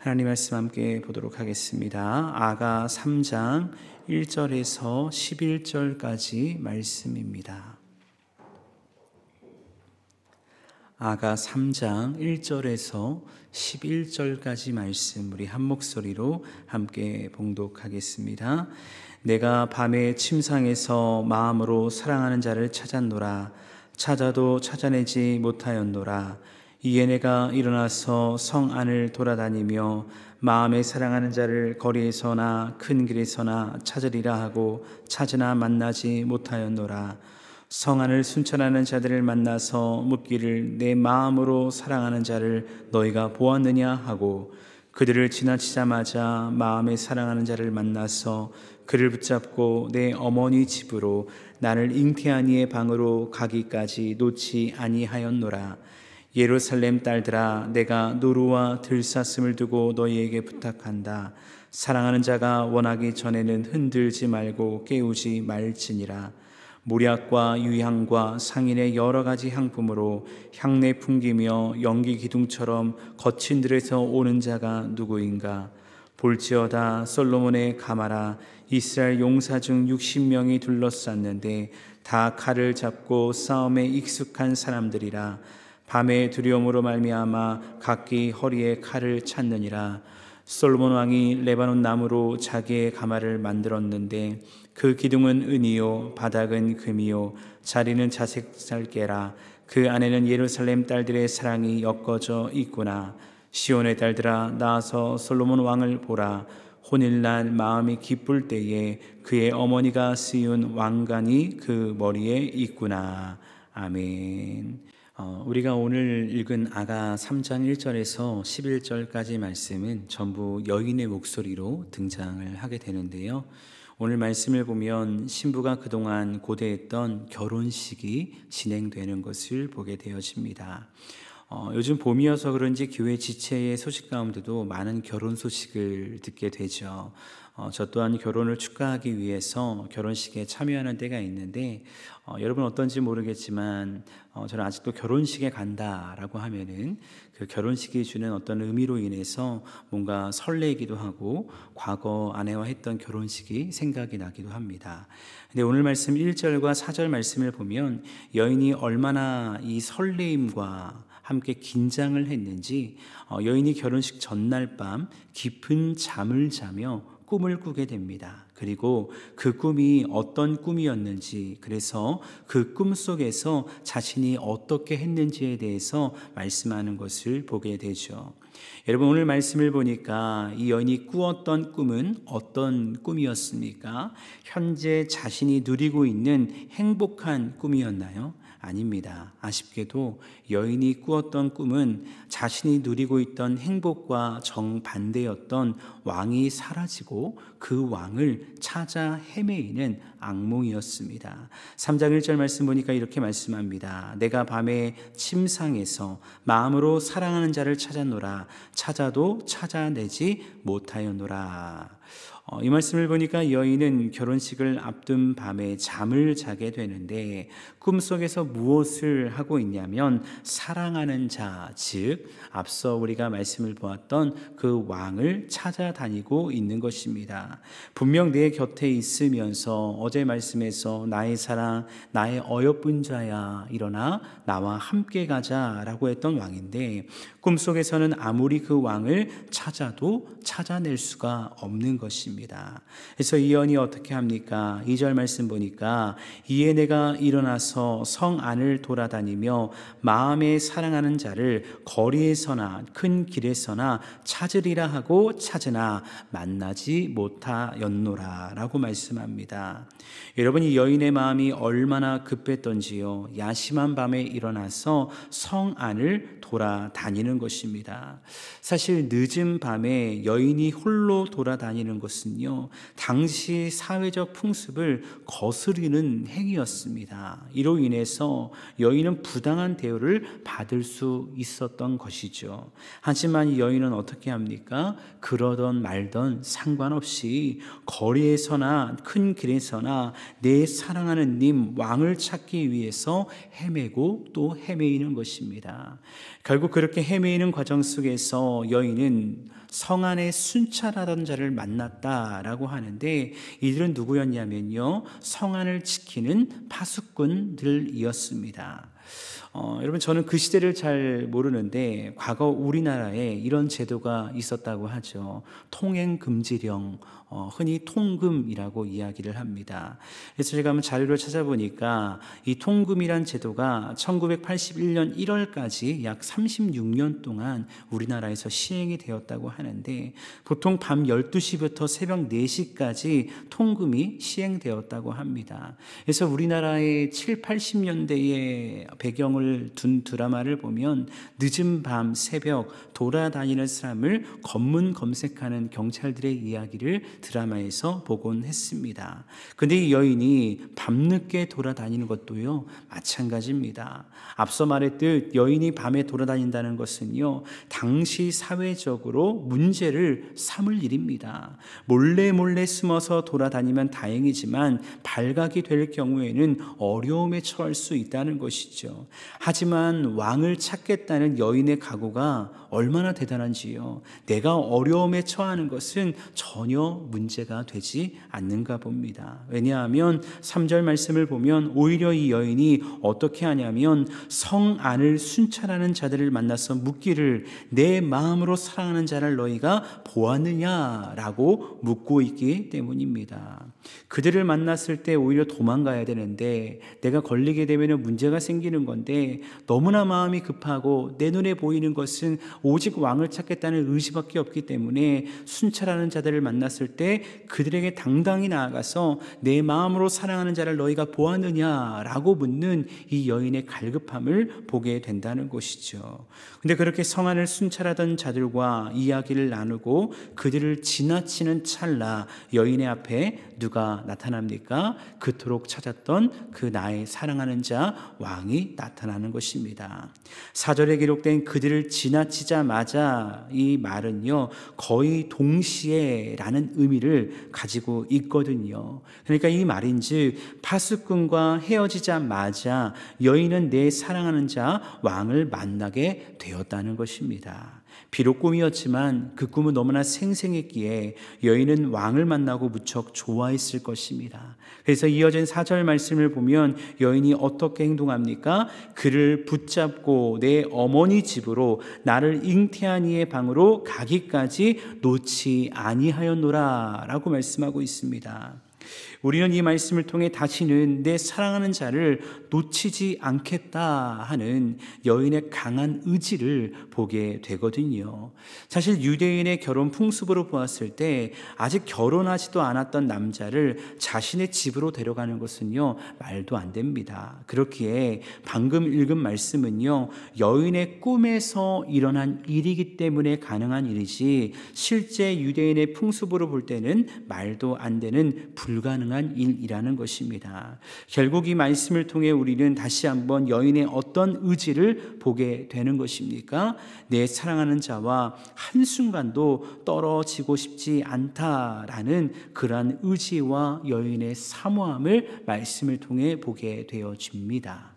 하나님 말씀 함께 보도록 하겠습니다. 아가 3장 1절에서 11절까지 말씀입니다. 아가 3장 1절에서 11절까지 말씀 우리 한 목소리로 함께 봉독하겠습니다. 내가 밤의 침상에서 마음으로 사랑하는 자를 찾았노라. 찾아도 찾아내지 못하였노라. 이에 내가 일어나서 성 안을 돌아다니며 마음에 사랑하는 자를 거리에서나 큰 길에서나 찾으리라 하고 찾으나 만나지 못하였노라. 성 안을 순찰하는 자들을 만나서 묻기를 내 마음으로 사랑하는 자를 너희가 보았느냐 하고 그들을 지나치자마자 마음에 사랑하는 자를 만나서 그를 붙잡고 내 어머니 집으로 나를 잉태한 이의 방으로 가기까지 놓지 아니하였노라. 예루살렘 딸들아, 내가 노루와 들사슴을 두고 너희에게 부탁한다. 사랑하는 자가 원하기 전에는 흔들지 말고 깨우지 말지니라. 몰약과 유향과 상인의 여러 가지 향품으로 향내 풍기며 연기 기둥처럼 거친 들에서 오는 자가 누구인가? 볼지어다 솔로몬의 가마라. 이스라엘 용사 중 60명이 둘러쌌는데 다 칼을 잡고 싸움에 익숙한 사람들이라. 밤의 두려움으로 말미암아 각기 허리에 칼을 찾느니라. 솔로몬 왕이 레바논 나무로 자기의 가마를 만들었는데 그 기둥은 은이요 바닥은 금이요 자리는 자색 살개라. 그 안에는 예루살렘 딸들의 사랑이 엮어져 있구나. 시온의 딸들아, 나와서 솔로몬 왕을 보라. 혼일날 마음이 기쁠 때에 그의 어머니가 씌운 왕관이 그 머리에 있구나. 아멘. 우리가 오늘 읽은 아가 3장 1절에서 11절까지 말씀은 전부 여인의 목소리로 등장을 하게 되는데요. 오늘 말씀을 보면 신부가 그동안 고대했던 결혼식이 진행되는 것을 보게 되어집니다. 요즘 봄이어서 그런지 교회 지체의 소식 가운데도 많은 결혼 소식을 듣게 되죠. 저 또한 결혼을 축하하기 위해서 결혼식에 참여하는 때가 있는데 여러분 어떤지 모르겠지만 저는 아직도 결혼식에 간다라고 하면은 그 결혼식이 주는 어떤 의미로 인해서 뭔가 설레기도 하고 과거 아내와 했던 결혼식이 생각이 나기도 합니다. 근데 오늘 말씀 1절과 4절 말씀을 보면 여인이 얼마나 이 설레임과 함께 긴장을 했는지 여인이 결혼식 전날 밤 깊은 잠을 자며 꿈을 꾸게 됩니다. 그리고 그 꿈이 어떤 꿈이었는지, 그래서 그 꿈 속에서 자신이 어떻게 했는지에 대해서 말씀하는 것을 보게 되죠. 여러분 오늘 말씀을 보니까 이 여인이 꾸었던 꿈은 어떤 꿈이었습니까? 현재 자신이 누리고 있는 행복한 꿈이었나요? 아닙니다. 아쉽게도 여인이 꾸었던 꿈은 자신이 누리고 있던 행복과 정반대였던 왕이 사라지고 그 왕을 찾아 헤매이는 악몽이었습니다. 3장 1절 말씀 보니까 이렇게 말씀합니다. 내가 밤에 침상에서 마음으로 사랑하는 자를 찾았노라. 찾아도 찾아내지 못하였노라. 이 말씀을 보니까 여인은 결혼식을 앞둔 밤에 잠을 자게 되는데 꿈속에서 무엇을 하고 있냐면 사랑하는 자, 즉 앞서 우리가 말씀을 보았던 그 왕을 찾아다니고 있는 것입니다. 분명 내 곁에 있으면서 어제 말씀에서 나의 사랑, 나의 어여쁜 자야 일어나 나와 함께 가자라고 했던 왕인데 꿈속에서는 아무리 그 왕을 찾아도 찾아낼 수가 없는 것입니다. 그래서 이 여인이 어떻게 합니까? 2절 말씀 보니까 이에 내가 일어나서 성 안을 돌아다니며 마음에 사랑하는 자를 거리에서나 큰 길에서나 찾으리라 하고 찾으나 만나지 못하였노라 라고 말씀합니다. 여러분 이 여인의 마음이 얼마나 급했던지요. 야심한 밤에 일어나서 성 안을 돌아다니는 것입니다. 사실 늦은 밤에 여인이 홀로 돌아다니는 것은요, 당시 사회적 풍습을 거스르는 행위였습니다. 이로 인해서 여인은 부당한 대우를 받을 수 있었던 것이죠. 하지만 이 여인은 어떻게 합니까? 그러던 말던 상관없이 거리에서나 큰 길에서나 내 사랑하는 님 왕을 찾기 위해서 헤매고 또 헤매이는 것입니다. 결국 그렇게 헤매이는 과정 속에서 여인은 성 안에 순찰하던 자를 만났다라고 하는데, 이들은 누구였냐면요, 성 안을 지키는 파수꾼들이었습니다. 여러분, 저는 그 시대를 잘 모르는데 과거 우리나라에 이런 제도가 있었다고 하죠. 통행금지령, 흔히 통금이라고 이야기를 합니다. 그래서 제가 한번 자료를 찾아보니까 이 통금이란 제도가 1981년 1월까지 약 36년 동안 우리나라에서 시행이 되었다고 하는데, 보통 밤 12시부터 새벽 4시까지 통금이 시행되었다고 합니다. 그래서 우리나라의 7, 80년대의 배경을 둔 드라마를 보면 늦은 밤 새벽 돌아다니는 사람을 검문 검색하는 경찰들의 이야기를 드라마에서 보곤 했습니다. 근데 이 여인이 밤늦게 돌아다니는 것도요, 마찬가지입니다. 앞서 말했듯 여인이 밤에 돌아다닌다는 것은요, 당시 사회적으로 문제를 삼을 일입니다. 몰래 숨어서 돌아다니면 다행이지만 발각이 될 경우에는 어려움에 처할 수 있다는 것이죠. 하지만 왕을 찾겠다는 여인의 각오가 얼마나 대단한지요. 내가 어려움에 처하는 것은 전혀 문제가 되지 않는가 봅니다. 왜냐하면 3절 말씀을 보면 오히려 이 여인이 어떻게 하냐면 성 안을 순찰하는 자들을 만나서 묻기를 내 마음으로 사랑하는 자를 너희가 보았느냐라고 묻고 있기 때문입니다. 그들을 만났을 때 오히려 도망가야 되는데 내가 걸리게 되면 문제가 생기는 건데, 너무나 마음이 급하고 내 눈에 보이는 것은 오직 왕을 찾겠다는 의지밖에 없기 때문에 순찰하는 자들을 만났을 때 그들에게 당당히 나아가서 내 마음으로 사랑하는 자를 너희가 보았느냐라고 묻는 이 여인의 갈급함을 보게 된다는 것이죠. 근데 그렇게 성 안을 순찰하던 자들과 이야기를 나누고 그들을 지나치는 찰나 여인의 앞에 누가 나타납니까? 그토록 찾았던 그 나의 사랑하는 자 왕이 나타나는 것입니다. 4절에 기록된 그들을 지나치자마자, 이 말은요 거의 동시에 라는 의미를 가지고 있거든요. 그러니까 이 말인즉 파수꾼과 헤어지자마자 여인은 내 사랑하는 자 왕을 만나게 되었다는 것입니다. 비록 꿈이었지만 그 꿈은 너무나 생생했기에 여인은 왕을 만나고 무척 좋아했을 것입니다. 그래서 이어진 4절 말씀을 보면 여인이 어떻게 행동합니까? 그를 붙잡고 내 어머니 집으로 나를 잉태한 이의 방으로 가기까지 놓지 아니하였노라 라고 말씀하고 있습니다. 우리는 이 말씀을 통해 다시는 내 사랑하는 자를 놓치지 않겠다 하는 여인의 강한 의지를 보게 되거든요. 사실 유대인의 결혼 풍습으로 보았을 때 아직 결혼하지도 않았던 남자를 자신의 집으로 데려가는 것은요 말도 안 됩니다. 그렇기에 방금 읽은 말씀은요 여인의 꿈에서 일어난 일이기 때문에 가능한 일이지, 실제 유대인의 풍습으로 볼 때는 말도 안 되는 불가능한 일이라는 것입니다. 결국 이 말씀을 통해 우리는 다시 한번 여인의 어떤 의지를 보게 되는 것입니까? 내 사랑하는 자와 한순간도 떨어지고 싶지 않다라는 그러한 의지와 여인의 사모함을 말씀을 통해 보게 되어집니다.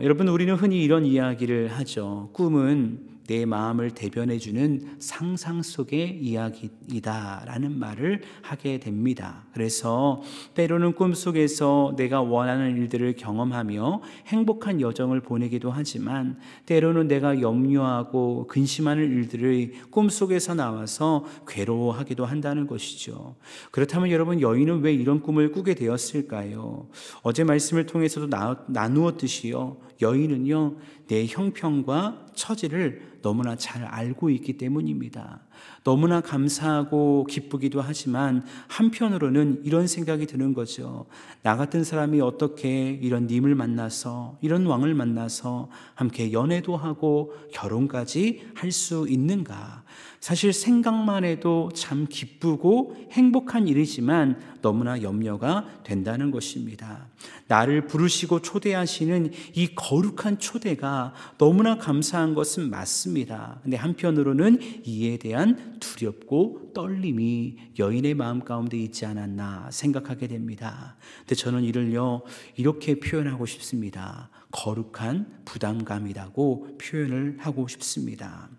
여러분, 우리는 흔히 이런 이야기를 하죠. 꿈은 내 마음을 대변해주는 상상 속의 이야기이다라는 말을 하게 됩니다. 그래서 때로는 꿈속에서 내가 원하는 일들을 경험하며 행복한 여정을 보내기도 하지만, 때로는 내가 염려하고 근심하는 일들을 꿈속에서 나와서 괴로워하기도 한다는 것이죠. 그렇다면 여러분, 여인은 왜 이런 꿈을 꾸게 되었을까요? 어제 말씀을 통해서도 나누었듯이요, 여인은요 내 형편과 처지를 너무나 잘 알고 있기 때문입니다. 너무나 감사하고 기쁘기도 하지만 한편으로는 이런 생각이 드는 거죠. 나 같은 사람이 어떻게 이런 님을 만나서, 이런 왕을 만나서 함께 연애도 하고 결혼까지 할 수 있는가. 사실 생각만 해도 참 기쁘고 행복한 일이지만 너무나 염려가 된다는 것입니다. 나를 부르시고 초대하시는 이 거룩한 초대가 너무나 감사한 것은 맞습니다. 근데 한편으로는 이에 대한 두렵고 떨림이 여인의 마음 가운데 있지 않았나 생각하게 됩니다. 근데 저는 이를요 이렇게 표현하고 싶습니다. 거룩한 부담감이라고 표현을 하고 싶습니다.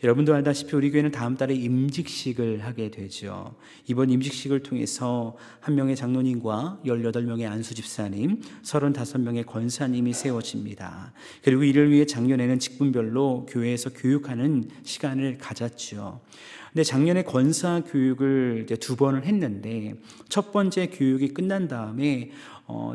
여러분도 알다시피 우리 교회는 다음 달에 임직식을 하게 되죠. 이번 임직식을 통해서 한 명의 장로님과 18명의 안수 집사님, 35명의 권사님이 세워집니다. 그리고 이를 위해 작년에는 직분별로 교회에서 교육하는 시간을 가졌죠. 근데 작년에 권사 교육을 이제 2번을 했는데, 첫 번째 교육이 끝난 다음에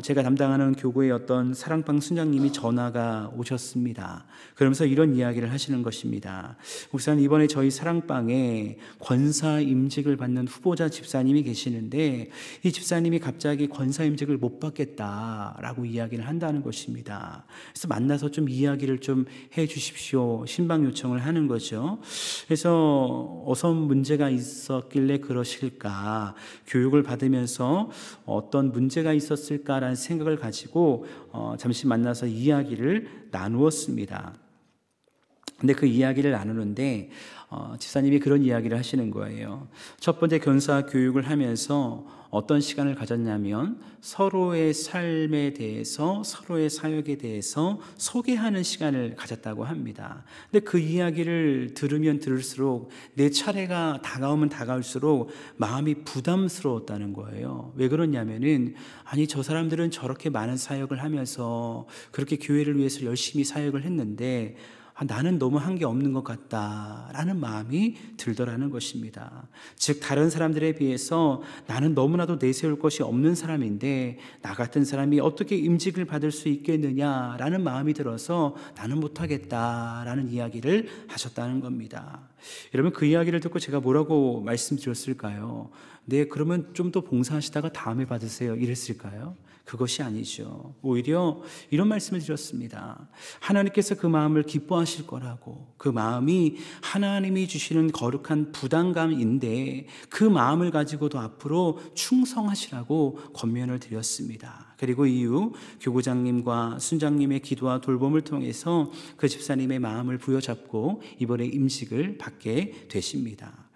제가 담당하는 교구의 어떤 사랑방 순장님이 전화가 오셨습니다. 그러면서 이런 이야기를 하시는 것입니다. 목사님, 이번에 저희 사랑방에 권사 임직을 받는 후보자 집사님이 계시는데 이 집사님이 갑자기 권사 임직을 못 받겠다라고 이야기를 한다는 것입니다. 그래서 만나서 좀 이야기를 좀 해 주십시오, 신방 요청을 하는 거죠. 그래서 어떤 문제가 있었길래 그러실까, 교육을 받으면서 어떤 문제가 있었을까라는 생각을 가지고 잠시 만나서 이야기를 나누었습니다. 근데 그 이야기를 나누는데 집사님이 그런 이야기를 하시는 거예요. 첫 번째 권사 교육을 하면서 어떤 시간을 가졌냐면 서로의 삶에 대해서, 서로의 사역에 대해서 소개하는 시간을 가졌다고 합니다. 근데 그 이야기를 들으면 들을수록, 내 차례가 다가오면 다가올수록 마음이 부담스러웠다는 거예요. 왜 그러냐면은, 아니 저 사람들은 저렇게 많은 사역을 하면서 그렇게 교회를 위해서 열심히 사역을 했는데 나는 너무 한 게 없는 것 같다라는 마음이 들더라는 것입니다. 즉 다른 사람들에 비해서 나는 너무나도 내세울 것이 없는 사람인데 나 같은 사람이 어떻게 임직을 받을 수 있겠느냐라는 마음이 들어서 나는 못하겠다라는 이야기를 하셨다는 겁니다. 여러분, 그 이야기를 듣고 제가 뭐라고 말씀드렸을까요? 네, 그러면 좀 더 봉사하시다가 다음에 받으세요, 이랬을까요? 그것이 아니죠. 오히려 이런 말씀을 드렸습니다. 하나님께서 그 마음을 기뻐하실 거라고, 그 마음이 하나님이 주시는 거룩한 부담감인데 그 마음을 가지고도 앞으로 충성하시라고 권면을 드렸습니다. 그리고 이후 교구장님과 순장님의 기도와 돌봄을 통해서 그 집사님의 마음을 부여잡고 이번에 임직을 받게 되십니다.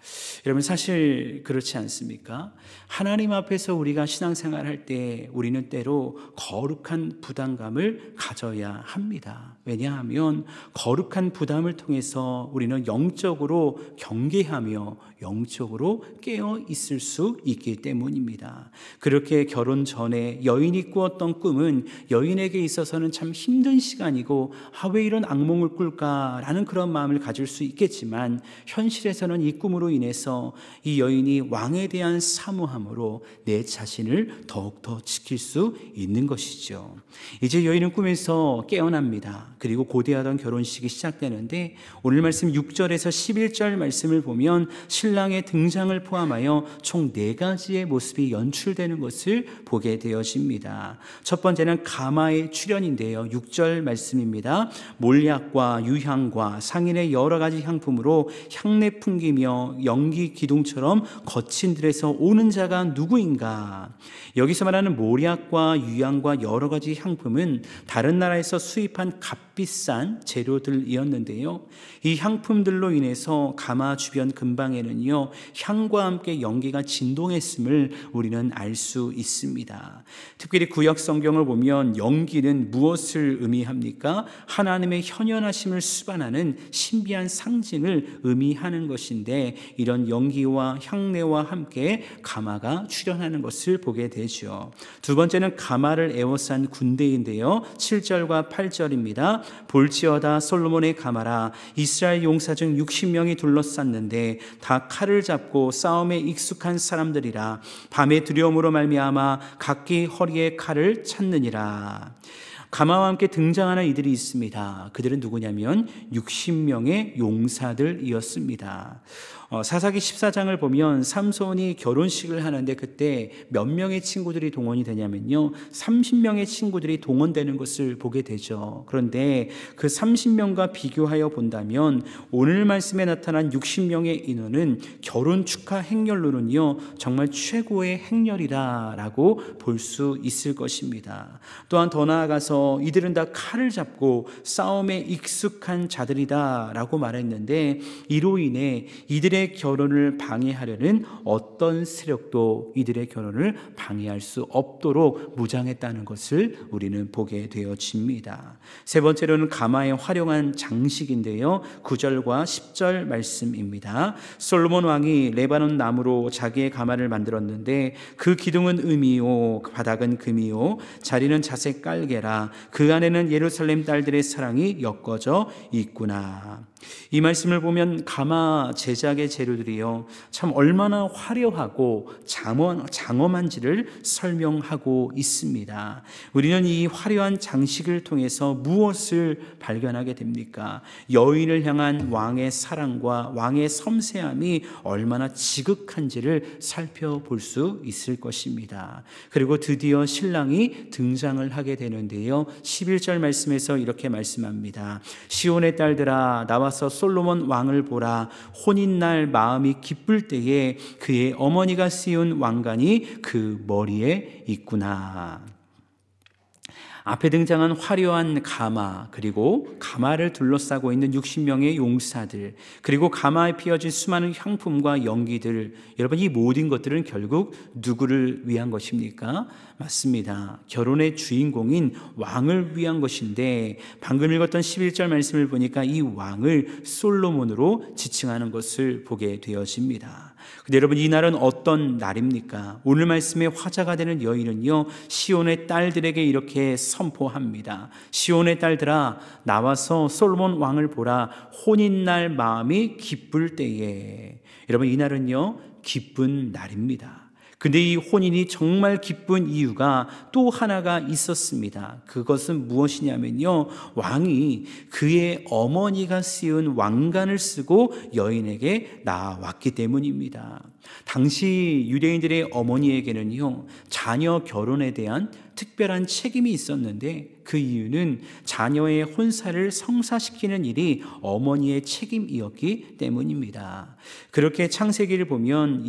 여러분, 사실 그렇지 않습니까? 하나님 앞에서 우리가 신앙생활 할 때 우리는 때로 거룩한 부담감을 가져야 합니다. 왜냐하면 거룩한 부담을 통해서 우리는 영적으로 경계하며 영적으로 깨어 있을 수 있기 때문입니다. 그렇게 결혼 전에 여인이 꾸었던 꿈은 여인에게 있어서는 참 힘든 시간이고, 왜 이런 악몽을 꿀까라는 그런 마음을 가질 수 있겠지만, 현실에서는 이 꿈으로 인해서 이 여인이 왕에 대한 사모함으로 내 자신을 더욱더 지킬 수 있는 것이죠. 이제 여인은 꿈에서 깨어납니다. 그리고 고대하던 결혼식이 시작되는데, 오늘 말씀 6절에서 11절 말씀을 보면 신랑의 등장을 포함하여 총 4가지의 모습이 연출되는 것을 보게 되어집니다. 첫 번째는 가마의 출현인데요, 6절 말씀입니다. 몰약과 유향과 상인의 여러 가지 향품으로 향내 풍기며 연기 기둥처럼 거친 들에서 오는 자가 누구인가? 여기서 말하는 몰약과 유향과 여러 가지 향품은 다른 나라에서 수입한 값비싼 재료들이었는데요, 이 향품들로 인해서 가마 주변 근방에는요 향과 함께 연기가 진동했음을 우리는 알 수 있습니다. 특별히 구약 성경을 보면 연기는 무엇을 의미합니까? 하나님의 현현하심을 수반하는 신비한 상징을 의미하는 것인데, 이런 연기와 향내와 함께 가마가 출현하는 것을 보게 되죠. 두 번째는 가마를 에워싼 군대인데요, 7절과 8절입니다. 볼지어다 솔로몬의 가마라, 이스라엘 용사 중 60명이 둘러쌌는데 다 칼을 잡고 싸움에 익숙한 사람들이라. 밤의 두려움으로 말미암아 각기 허리에 칼을 찾느니라. 가마와 함께 등장하는 이들이 있습니다. 그들은 누구냐면 60명의 용사들이었습니다. 사사기 14장을 보면 삼손이 결혼식을 하는데 그때 몇 명의 친구들이 동원이 되냐면요, 30명의 친구들이 동원되는 것을 보게 되죠. 그런데 그 30명과 비교하여 본다면 오늘 말씀에 나타난 60명의 인원은 결혼 축하 행렬로는요 정말 최고의 행렬이라고 볼 수 있을 것입니다. 또한 더 나아가서 나와서 이들은 다 칼을 잡고 싸움에 익숙한 자들이다 라고 말했는데, 이로 인해 이들의 결혼을 방해하려는 어떤 세력도 이들의 결혼을 방해할 수 없도록 무장했다는 것을 우리는 보게 되어집니다. 세 번째로는 가마의 활용한 장식인데요, 9절과 10절 말씀입니다. 솔로몬 왕이 레바논 나무로 자기의 가마를 만들었는데 그 기둥은 은이요 바닥은 금이요 자리는 자색 깔개라. 그 안에는 예루살렘 딸들의 사랑이 엮어져 있구나. 이 말씀을 보면 가마 제작의 재료들이요 참 얼마나 화려하고 장엄한지를 설명하고 있습니다. 우리는 이 화려한 장식을 통해서 무엇을 발견하게 됩니까? 여인을 향한 왕의 사랑과 왕의 섬세함이 얼마나 지극한지를 살펴볼 수 있을 것입니다. 그리고 드디어 신랑이 등장을 하게 되는데요, 11절 말씀에서 이렇게 말씀합니다. 시온의 딸들아 나와서 솔로몬 왕을 보라. 혼인날 마음이 기쁠 때에 그의 어머니가 씌운 왕관이 그 머리에 있구나. 앞에 등장한 화려한 가마, 그리고 가마를 둘러싸고 있는 60명의 용사들, 그리고 가마에 피어진 수많은 향품과 연기들, 여러분 이 모든 것들은 결국 누구를 위한 것입니까? 맞습니다. 결혼의 주인공인 왕을 위한 것인데, 방금 읽었던 11절 말씀을 보니까 이 왕을 솔로몬으로 지칭하는 것을 보게 되어집니다. 근데 여러분 이 날은 어떤 날입니까? 오늘 말씀의 화자가 되는 여인은요, 시온의 딸들에게 이렇게 선포합니다. 시온의 딸들아 나와서 솔로몬 왕을 보라. 혼인날 마음이 기쁠 때에. 여러분 이 날은요 기쁜 날입니다. 근데 이 혼인이 정말 기쁜 이유가 또 하나가 있었습니다. 그것은 무엇이냐면요, 왕이 그의 어머니가 씌운 왕관을 쓰고 여인에게 나왔기 때문입니다. 당시 유대인들의 어머니에게는요 자녀 결혼에 대한 특별한 책임이 있었는데, 그 이유는 자녀의 혼사를 성사시키는 일이 어머니의 책임이었기 때문입니다. 그렇게 창세기를 보면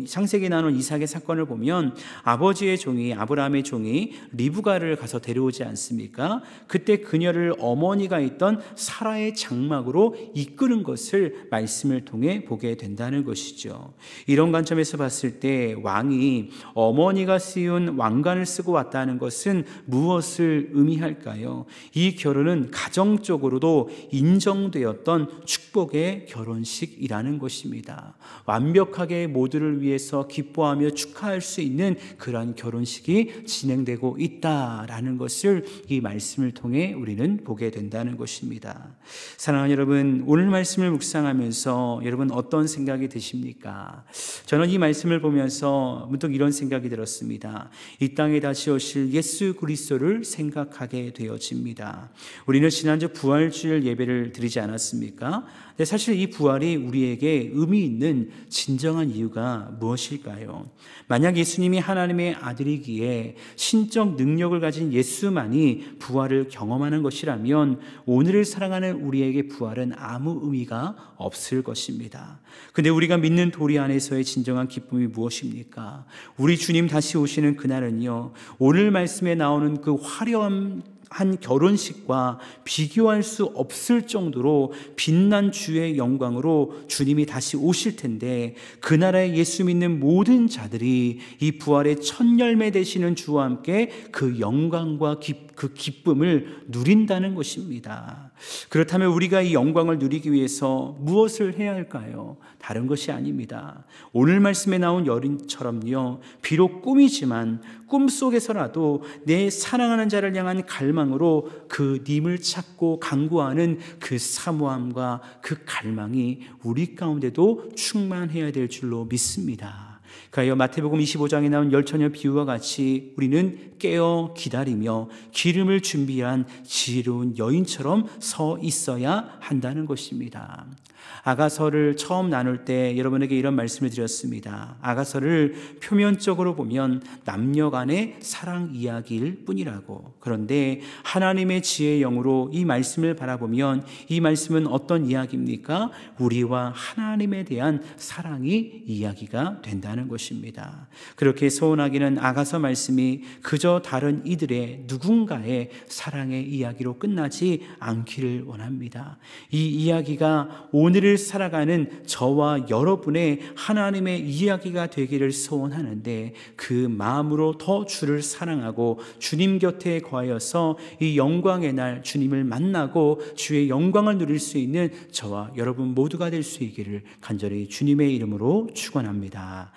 창세기 나눈 이삭의 사건을 보면 아버지의 종이, 아브라함의 종이 리브가를 가서 데려오지 않습니까? 그때 그녀를 어머니가 있던 사라의 장막으로 이끄는 것을 말씀을 통해 보게 된다는 것이죠. 이런 관점에서 봤을 때 왕이 어머니가 씌운 왕관을 쓰고 왔다는 것은 무엇을 의미할까요? 이 결혼은 가정적으로도 인정되었던 축복의 결혼식이라는 것입니다. 완벽하게 모두를 위해서 기뻐하며 축하할 수 있는 그러한 결혼식이 진행되고 있다라는 것을 이 말씀을 통해 우리는 보게 된다는 것입니다. 사랑하는 여러분, 오늘 말씀을 묵상하면서 여러분 어떤 생각이 드십니까? 저는 이 말씀을 보면서 문득 이런 생각이 들었습니다. 이 땅에 다시 오실 예수 그리스도를 생각하게 되어집니다. 우리는 지난주 부활주일 예배를 드리지 않았습니까? 근데 사실 이 부활이 우리에게 의미 있는 진정한 이유가 무엇일까요? 만약 예수님이 하나님의 아들이기에 신적 능력을 가진 예수만이 부활을 경험하는 것이라면 오늘을 사랑하는 우리에게 부활은 아무 의미가 없을 것입니다. 근데 우리가 믿는 도리 안에서의 진정한 기쁨이 무엇입니까? 우리 주님 다시 오시는 그날은요, 오늘 말씀에 나오는 그 화려한 결혼식과 비교할 수 없을 정도로 빛난 주의 영광으로 주님이 다시 오실 텐데, 그 나라에 예수 믿는 모든 자들이 이 부활의 첫 열매 되시는 주와 함께 그 영광과 그 기쁨을 누린다는 것입니다. 그렇다면 우리가 이 영광을 누리기 위해서 무엇을 해야 할까요? 다른 것이 아닙니다. 오늘 말씀에 나온 여인처럼요, 비록 꿈이지만 꿈속에서라도 내 사랑하는 자를 향한 갈망으로 그 님을 찾고 간구하는 그 사모함과 그 갈망이 우리 가운데도 충만해야 될 줄로 믿습니다. 그러하여 마태복음 25장에 나온 열처녀 비유와 같이 우리는 깨어 기다리며 기름을 준비한 지혜로운 여인처럼 서 있어야 한다는 것입니다. 아가서를 처음 나눌 때 여러분에게 이런 말씀을 드렸습니다. 아가서를 표면적으로 보면 남녀 간의 사랑 이야기일 뿐이라고. 그런데 하나님의 지혜의 영으로 이 말씀을 바라보면 이 말씀은 어떤 이야기입니까? 우리와 하나님에 대한 사랑이 이야기가 된다는 것입니다. 그렇게 소원하기는 아가서 말씀이 그저 다른 이들의 누군가의 사랑의 이야기로 끝나지 않기를 원합니다. 이 이야기가 오늘을 살아가는 저와 여러분의 하나님의 이야기가 되기를 소원하는데 그 마음으로 더 주를 사랑하고 주님 곁에 거하여서 이 영광의 날 주님을 만나고 주의 영광을 누릴 수 있는 저와 여러분 모두가 될 수 있기를 간절히 주님의 이름으로 축원합니다.